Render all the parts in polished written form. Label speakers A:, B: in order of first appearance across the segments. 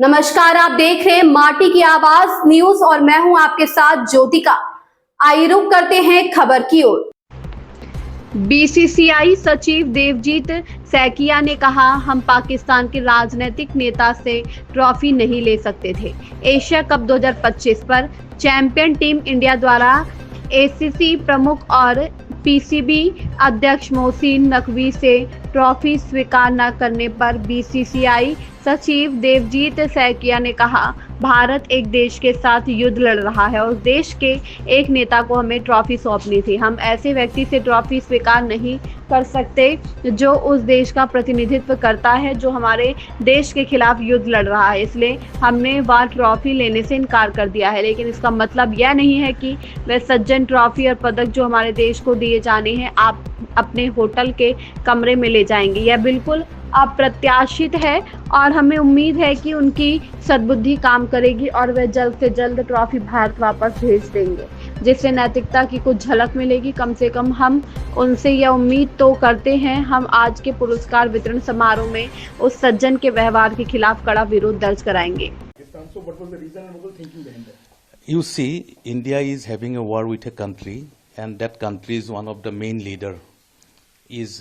A: नमस्कार, आप देख रहे हैं माटी की आवाज न्यूज और मैं हूं आपके साथ ज्योतिका। आइए रुक करते हैं खबर की ओर। बीसीसीआई सचिव देवजीत सैकिया ने कहा, हम पाकिस्तान के राजनीतिक नेता से ट्रॉफी नहीं ले सकते थे। एशिया कप 2025 पर चैंपियन टीम इंडिया द्वारा एसीसी प्रमुख और पीसीबी अध्यक्ष मोहसिन नकवी से ट्रॉफी स्वीकार न करने पर बीसीसीआई सचिव देवजीत सैकिया ने कहा, भारत एक देश के साथ युद्ध लड़ रहा है और देश के एक नेता को हमें ट्रॉफी सौंपनी थी। हम ऐसे व्यक्ति से ट्रॉफी स्वीकार नहीं कर सकते जो उस देश का प्रतिनिधित्व करता है जो हमारे देश के खिलाफ युद्ध लड़ रहा है। इसलिए हमने वह ट्रॉफी लेने से इनकार कर दिया है। लेकिन इसका मतलब यह नहीं है कि वह सज्जन ट्रॉफी और पदक जो हमारे देश को दिए जाने हैं आप अपने होटल के कमरे में ले जाएंगे। यह बिल्कुल अप्रत्याशित है और हमें उम्मीद है कि उनकी सद्बुद्धि काम करेगी और वे जल्द से जल्द ट्रॉफी भारत वापस भेज देंगे, जिससे नैतिकता की कुछ झलक मिलेगी। कम से कम हम उनसे यह उम्मीद तो करते हैं। हम आज के पुरस्कार वितरण समारोह में उस सज्जन के व्यवहार के खिलाफ कड़ा विरोध दर्ज कराएंगे।
B: You see, India is having a war with a country, and that country is one of the main leader. Is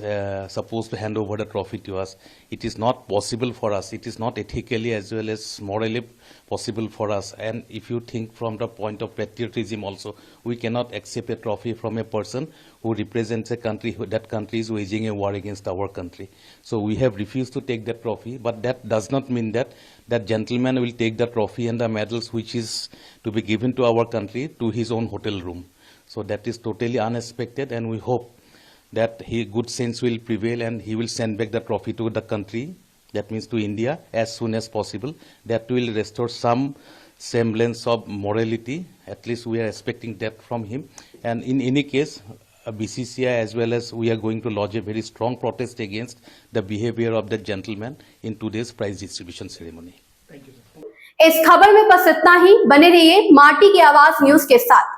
B: supposed to hand over the trophy to us. It is not possible for us. It is not ethically as well as morally possible for us. And if you think from the point of patriotism also, we cannot accept a trophy from a person who represents a country, that country is waging a war against our country. So we have refused to take that trophy, but that does not mean that that gentleman will take the trophy and the medals which is to be given to our country to his own hotel room. So that is totally unexpected, and we hope that good sense will prevail and he will send back the trophy to the country, that means to India, as soon as possible. That will restore some semblance of morality. At least we are expecting that from him. And in any case, BCCI as well as we are going to lodge a very strong protest against the behavior of the gentleman in today's prize distribution ceremony.
A: इस खबर में बस इतना ही। बने रहिए माटी की आवाज न्यूज के साथ।